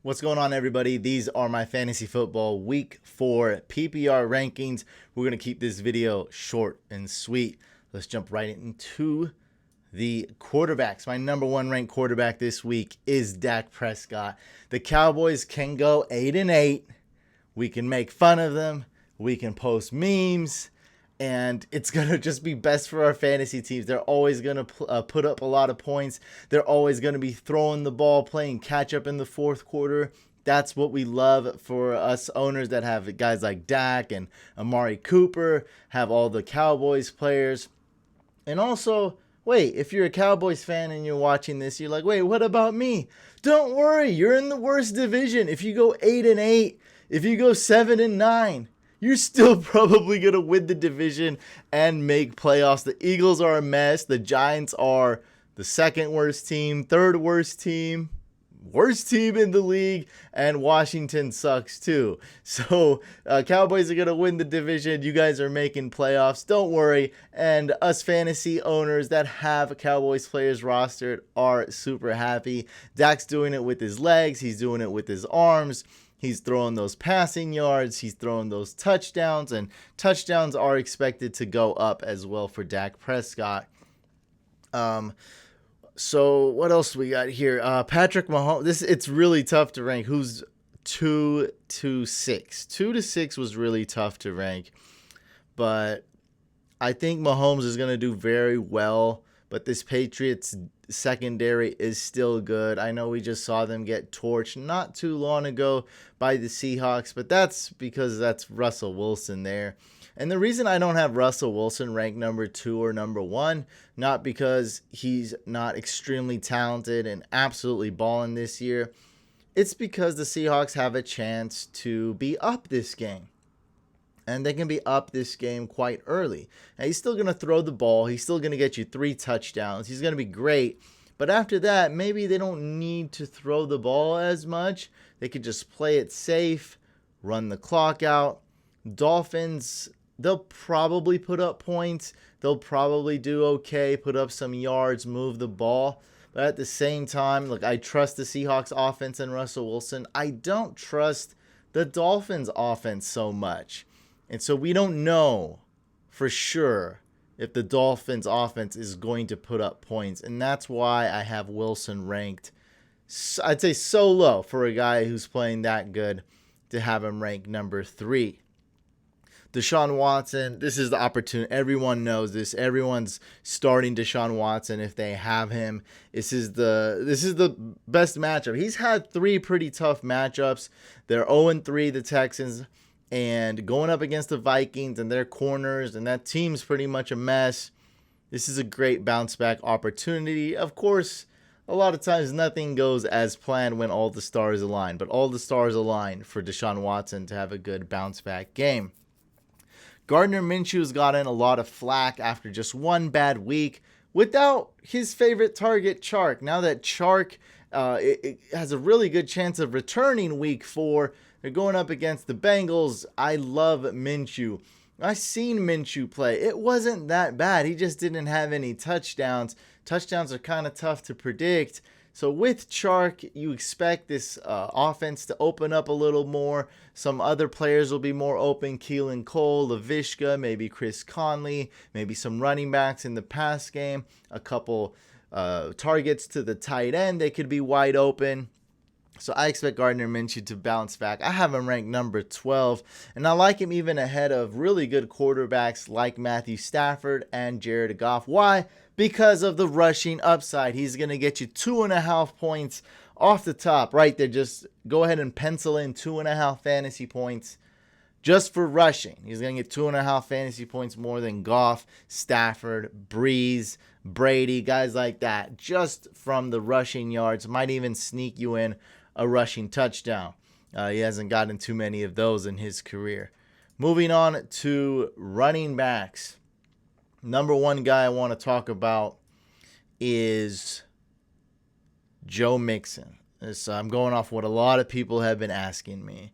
What's going on, everybody? These are my fantasy football week 4 PPR rankings. We're going to keep this video short and sweet. Let's jump right into the quarterbacks. My number 1 ranked quarterback this week is Dak Prescott. The Cowboys can go 8-8. We can make fun of them. We can post memes. And it's going to just be best for our fantasy teams. They're always going to put up a lot of points. They're always going to be throwing the ball, playing catch up in the fourth quarter. That's what we love for us owners that have guys like Dak and Amari Cooper, have all the Cowboys players. And also, wait, if you're a Cowboys fan and you're watching this, you're like, wait, what about me? Don't worry, you're in the worst division. If you go 8-8, if you go 7-9, you're still probably going to win the division and make playoffs. The Eagles are a mess. The Giants are the second worst team, third worst team in the league, and Washington sucks too. So Cowboys are going to win the division. You guys are making playoffs. Don't worry. And us fantasy owners that have Cowboys players rostered are super happy. Dak's doing it with his legs. He's doing it with his arms. He's throwing those passing yards. He's throwing those touchdowns. And touchdowns are expected to go up as well for Dak Prescott. So what else we got here? Patrick Mahomes. It's really tough to rank. Who's 2 to 6? 2 to 6 was really tough to rank. But I think Mahomes is going to do very well. But this Patriots secondary is still good. I know we just saw them get torched not too long ago by the Seahawks, but that's because that's Russell Wilson there. And the reason I don't have Russell Wilson ranked number 2 or number 1, not because he's not extremely talented and absolutely balling this year, it's because the Seahawks have a chance to be up this game. And they can be up this game quite early. Now, he's still going to throw the ball. He's still going to get you 3 touchdowns. He's going to be great. But after that, maybe they don't need to throw the ball as much. They could just play it safe, run the clock out. Dolphins, they'll probably put up points. They'll probably do okay, put up some yards, move the ball. But at the same time, look, I trust the Seahawks offense and Russell Wilson. I don't trust the Dolphins offense so much. And so we don't know for sure if the Dolphins offense is going to put up points. And that's why I have Wilson ranked, I'd say, so low for a guy who's playing that good to have him ranked number 3. Deshaun Watson, this is the opportunity. Everyone knows this. Everyone's starting Deshaun Watson if they have him. This is the best matchup. He's had 3 pretty tough matchups. They're 0-3, the Texans. And going up against the Vikings and their corners, and that team's pretty much a mess. This is a great bounce back opportunity. Of course, a lot of times nothing goes as planned when all the stars align, but all the stars align for Deshaun Watson to have a good bounce back game. Gardner Minshew's gotten a lot of flack after just one bad week without his favorite target, Chark. Now that Chark it has a really good chance of returning week 4, they're going up against the Bengals. I love Minshew. I've seen Minshew play. It wasn't that bad. He just didn't have any touchdowns. Touchdowns are kind of tough to predict. So with Chark, you expect this offense to open up a little more. Some other players will be more open. Keelan Cole, LaVishka, maybe Chris Conley, maybe some running backs in the pass game. A couple targets to the tight end. They could be wide open. So I expect Gardner Minshew to bounce back. I have him ranked number 12, and I like him even ahead of really good quarterbacks like Matthew Stafford and Jared Goff. Why? Because of the rushing upside. He's going to get you 2.5 points off the top right there. Just go ahead and pencil in 2.5 fantasy points just for rushing. He's going to get 2.5 fantasy points more than Goff, Stafford, Breeze, Brady, guys like that. Just from the rushing yards. Might even sneak you in a rushing touchdown. He hasn't gotten too many of those in his career. Moving on to running backs. Number 1 guy I want to talk about is Joe Mixon. I'm going off what a lot of people have been asking me.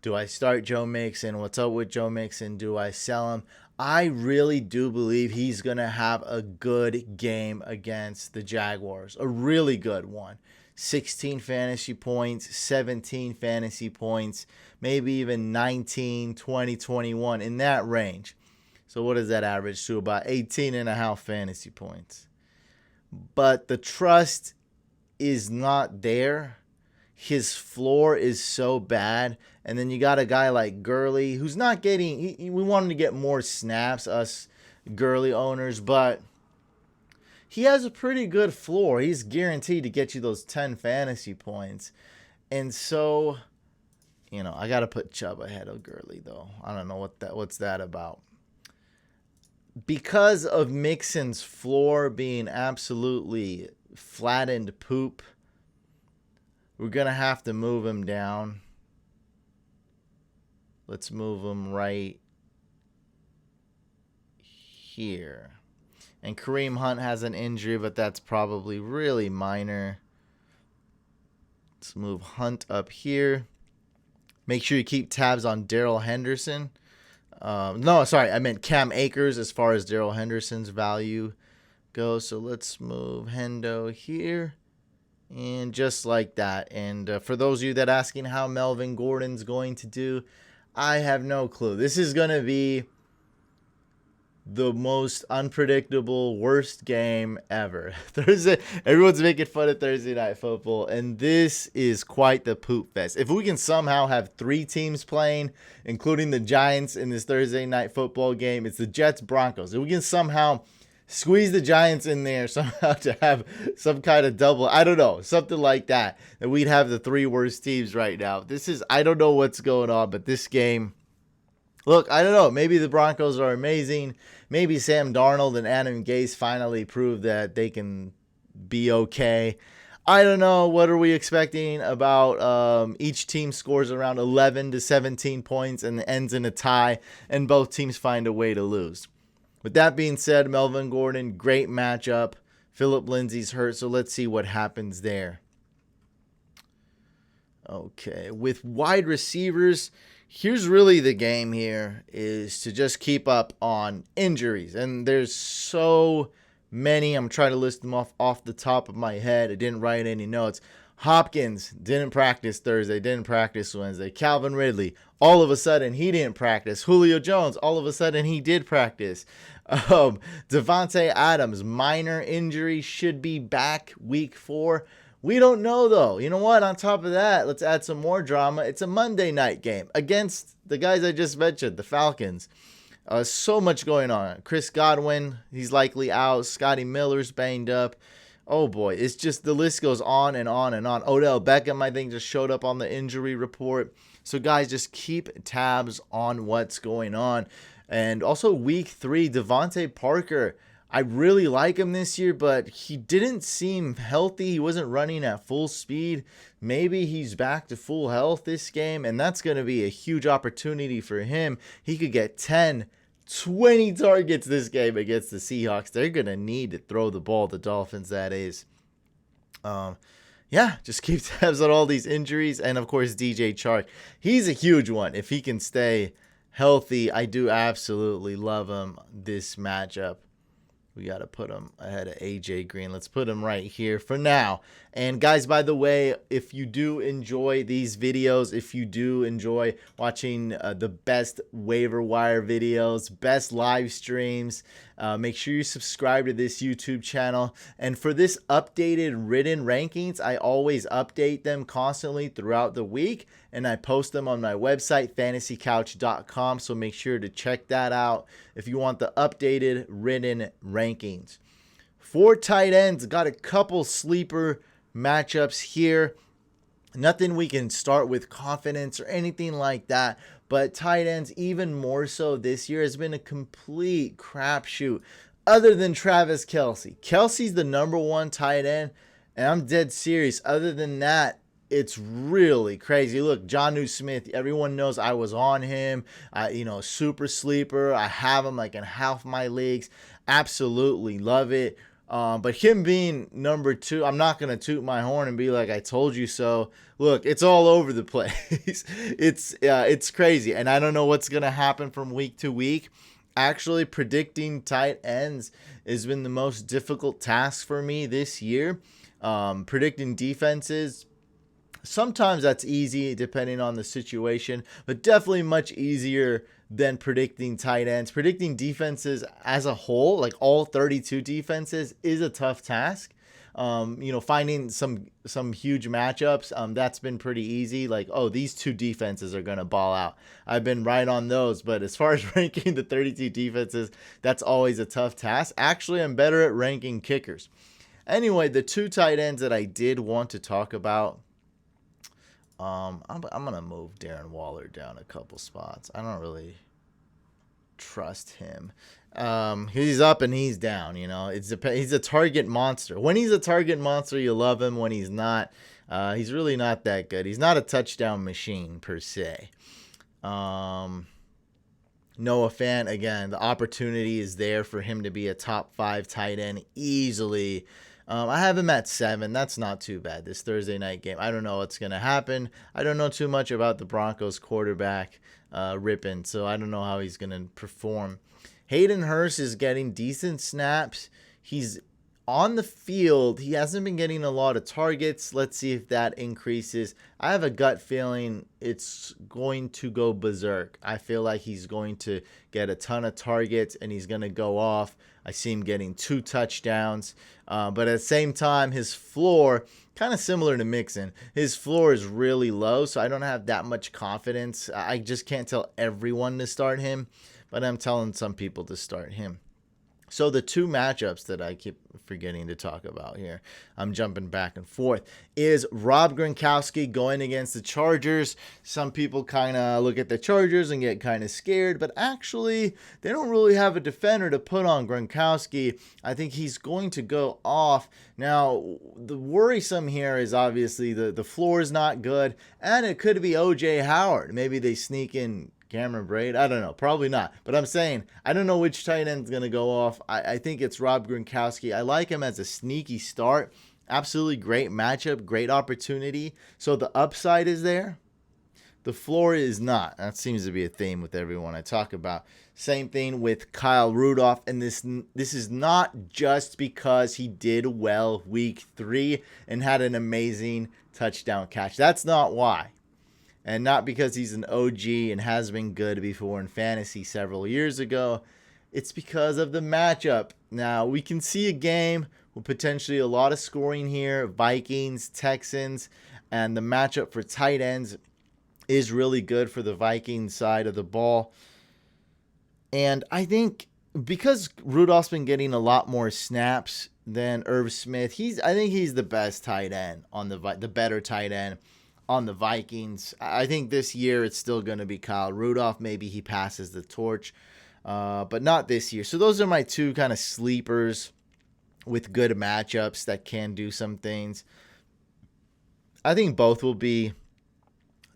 Do I start Joe Mixon? What's up with Joe Mixon? Do I sell him? I really do believe he's going to have a good game against the Jaguars. A really good one. 16 fantasy points, 17 fantasy points, maybe even 19, 20, 21, in that range. So what does that average to? About 18.5 fantasy points. But the trust is not there. His floor is so bad. And then you got a guy like Gurley who's not getting... we want him to get more snaps, us Gurley owners, but he has a pretty good floor. He's guaranteed to get you those 10 fantasy points. And so, I got to put Chubb ahead of Gurley, though. I don't know what's that about. Because of Mixon's floor being absolutely flattened poop, we're going to have to move him down. Let's move him right here. And Kareem Hunt has an injury, but that's probably really minor. Let's move Hunt up here. Make sure you keep tabs on Darrell Henderson. No, sorry, I meant Cam Akers as far as Darrell Henderson's value goes. So let's move Hendo here. And just like that. And for those of you that are asking how Melvin Gordon's going to do, I have no clue. This is going to be the most unpredictable, worst game ever. Thursday, everyone's making fun of Thursday Night Football, and this is quite the poop fest. If we can somehow have 3 teams playing, including the Giants in this Thursday Night Football game, it's the Jets Broncos. If we can somehow squeeze the Giants in there somehow to have some kind of double, I don't know, something like that, and we'd have the 3 worst teams right now. I don't know what's going on, but this game, look, I don't know. Maybe the Broncos are amazing. Maybe Sam Darnold and Adam Gase finally prove that they can be okay. I don't know. What are we expecting about each team scores around 11 to 17 points and ends in a tie, and both teams find a way to lose. With that being said, Melvin Gordon, great matchup. Phillip Lindsay's hurt, so let's see what happens there. Okay, with wide receivers, here's really the game here, is to just keep up on injuries. And there's so many. I'm trying to list them off the top of my head. I didn't write any notes. Hopkins didn't practice Thursday, didn't practice Wednesday. Calvin Ridley, all of a sudden he didn't practice. Julio Jones, all of a sudden he did practice. Devontae Adams, minor injury, should be back week 4. We don't know, though. You know what? On top of that, let's add some more drama. It's a Monday night game against the guys I just mentioned, the Falcons. So much going on. Chris Godwin, he's likely out. Scotty Miller's banged up. Oh, boy. It's just the list goes on and on and on. Odell Beckham, I think, just showed up on the injury report. So, guys, just keep tabs on what's going on. And also, week 3, Devontae Parker. I really like him this year, but he didn't seem healthy. He wasn't running at full speed. Maybe he's back to full health this game, and that's going to be a huge opportunity for him. He could get 10, 20 targets this game against the Seahawks. They're going to need to throw the ball, the Dolphins, that is. Yeah, just keep tabs on all these injuries. And, of course, DJ Chark. He's a huge one. If he can stay healthy, I do absolutely love him this matchup. We got to put him ahead of AJ Green. Let's put him right here for now. And guys, by the way, if you do enjoy these videos, if you do enjoy watching the best waiver wire videos, best live streams, make sure you subscribe to this YouTube channel. And for this updated written rankings, I always update them constantly throughout the week. And I post them on my website, fantasycouch.com. So make sure to check that out if you want the updated written rankings. For tight ends, got a couple sleeper matchups here. Nothing we can start with confidence or anything like that. But tight ends, even more so this year, has been a complete crapshoot. Other than Travis Kelce. Kelce's the number 1 tight end, and I'm dead serious. Other than that, it's really crazy. Look, Jonnu Smith, everyone knows I was on him. Super sleeper. I have him like in half my leagues. Absolutely love it. But him being number 2, I'm not going to toot my horn and be like, I told you so. Look, it's all over the place. It's crazy. And I don't know what's going to happen from week to week. Actually, predicting tight ends has been the most difficult task for me this year. Predicting defenses, sometimes that's easy depending on the situation, but definitely much easier than predicting tight ends. Predicting defenses as a whole, like all 32 defenses, is a tough task. Finding some huge matchups, that's been pretty easy. Like, oh, these two defenses are going to ball out. I've been right on those. But as far as ranking the 32 defenses, that's always a tough task. Actually, I'm better at ranking kickers. Anyway, the two tight ends that I did want to talk about, I'm going to move Darren Waller down a couple spots. I don't really trust him. He's up and he's down. He's a target monster. When he's a target monster, you love him. When he's not, he's really not that good. He's not a touchdown machine per se. Noah Fant, again, the opportunity is there for him to be a top 5 tight end easily. I have him at 7. That's not too bad. This Thursday night game, I don't know what's going to happen. I don't know too much about the Broncos quarterback, Rippin, so I don't know how he's going to perform. Hayden Hurst is getting decent snaps. He's on the field. He hasn't been getting a lot of targets. Let's see if that increases. I have a gut feeling it's going to go berserk. I feel like he's going to get a ton of targets and he's going to go off. I see him getting 2 touchdowns. But at the same time, his floor, kind of similar to Mixon, his floor is really low, so I don't have that much confidence. I just can't tell everyone to start him, but I'm telling some people to start him. So the two matchups that I keep forgetting to talk about here, I'm jumping back and forth, is Rob Gronkowski going against the Chargers. Some people kind of look at the Chargers and get kind of scared, but actually they don't really have a defender to put on Gronkowski. I think he's going to go off. Now, the worrisome here is obviously the floor is not good, and it could be O.J. Howard. Maybe they sneak in Cameron Braid? I don't know. Probably not. But I'm saying, I don't know which tight end's going to go off. I think it's Rob Gronkowski. I like him as a sneaky start. Absolutely great matchup, great opportunity. So the upside is there. The floor is not. That seems to be a theme with everyone I talk about. Same thing with Kyle Rudolph. And this is not just because he did well week 3 and had an amazing touchdown catch. That's not why. And not because he's an OG and has been good before in fantasy several years ago. It's because of the matchup. Now, we can see a game with potentially a lot of scoring here. Vikings, Texans, and the matchup for tight ends is really good for the Vikings side of the ball. And I think because Rudolph's been getting a lot more snaps than Irv Smith, I think he's the best tight end on the better tight end on the Vikings. I think this year it's still going to be Kyle Rudolph. Maybe he passes the torch, but not this year. So those are my two kind of sleepers with good matchups that can do some things. I think both will be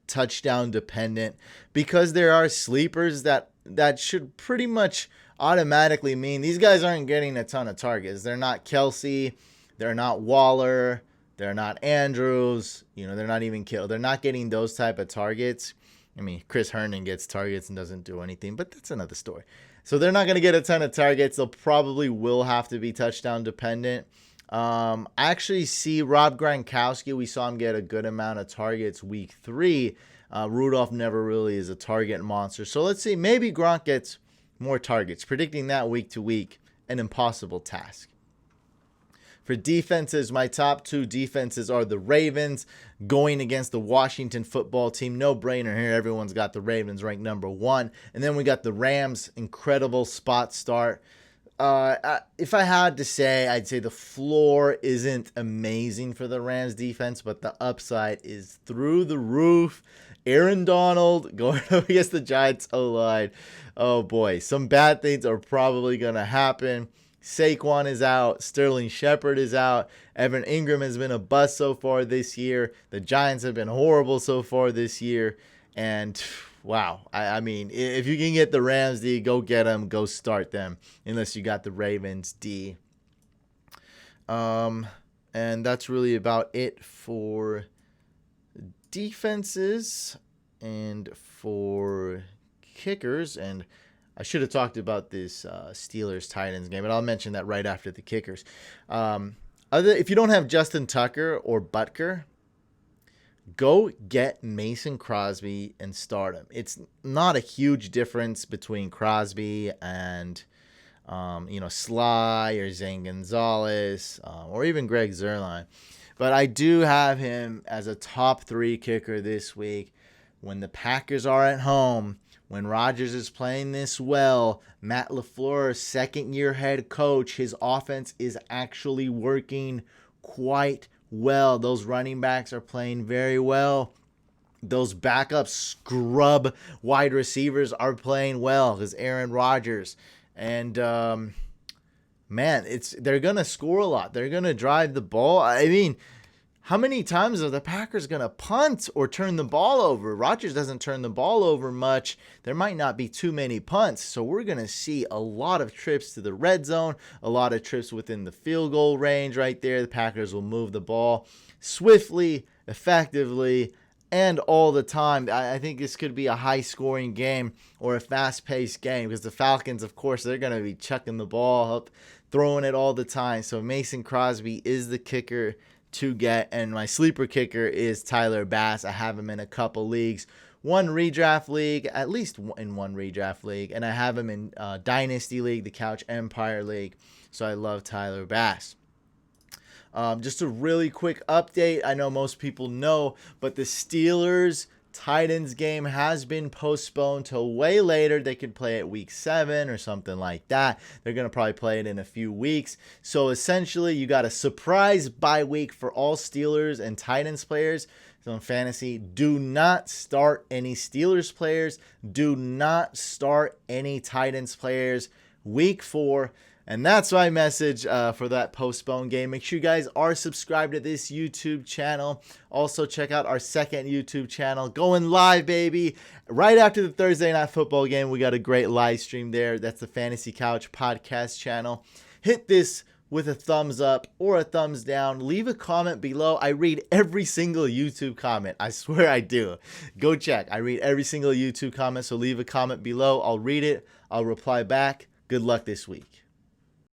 touchdown dependent because there are sleepers that should pretty much automatically mean these guys aren't getting a ton of targets. They're not Kelsey. They're not Waller. They're not Andrews, they're not even Kittle. They're not getting those type of targets. I mean, Chris Herndon gets targets and doesn't do anything, but that's another story. So they're not going to get a ton of targets. They'll probably will have to be touchdown dependent. I actually see Rob Gronkowski. We saw him get a good amount of targets week 3. Rudolph never really is a target monster. So let's see. Maybe Gronk gets more targets. Predicting that week to week, an impossible task. For defenses, my top 2 defenses are the Ravens going against the Washington football team. No brainer here. Everyone's got the Ravens ranked number 1. And then we got the Rams, incredible spot start. If I had to say, I'd say the floor isn't amazing for the Rams defense, but the upside is through the roof. Aaron Donald going up against the Giants O-line. Oh boy, some bad things are probably going to happen. Saquon is out. Sterling Shepard is out. Evan Ingram has been a bust so far this year. The Giants have been horrible so far this year. And wow, I mean, if you can get the Rams D, go get them. Go start them. Unless you got the Ravens D. And that's really about it for defenses and for kickers. And I should have talked about this Steelers Titans game, but I'll mention that right after the kickers. If you don't have Justin Tucker or Butker, go get Mason Crosby and start him. It's not a huge difference between Crosby and Sly or Zane Gonzalez or even Greg Zuerlein. But I do have him as a top 3 kicker this week. When the Packers are at home, when Rodgers is playing this well, Matt LaFleur, second-year head coach, his offense is actually working quite well. Those running backs are playing very well. Those backup scrub wide receivers are playing well because Aaron Rodgers. And, they're going to score a lot. They're going to drive the ball. I mean, how many times are the Packers going to punt or turn the ball over? Rodgers doesn't turn the ball over much. There might not be too many punts. So we're going to see a lot of trips to the red zone, a lot of trips within the field goal range right there. The Packers will move the ball swiftly, effectively, and all the time. I think this could be a high-scoring game or a fast-paced game because the Falcons, of course, they're going to be chucking the ball up, throwing it all the time. So Mason Crosby is the kicker to get, and my sleeper kicker is Tyler Bass. I have him in a couple leagues, one redraft league, at least in one redraft league, and I have him in Dynasty League, the Couch Empire League. So I love Tyler Bass. Just a really quick update. I know most people know, but the Steelers Titans game has been postponed till way later. They could play it week 7 or something like that. They're going to probably play it in a few weeks. So essentially, you got a surprise bye week for all Steelers and Titans players. So in fantasy, do not start any Steelers players. Do not start any Titans players. Week 4. And that's my message for that postponed game. Make sure you guys are subscribed to this YouTube channel. Also, check out our second YouTube channel. Going live, baby. Right after the Thursday Night Football game, we got a great live stream there. That's the Fantasy Couch podcast channel. Hit this with a thumbs up or a thumbs down. Leave a comment below. I read every single YouTube comment. I swear I do. Go check. I read every single YouTube comment, so leave a comment below. I'll read it. I'll reply back. Good luck this week.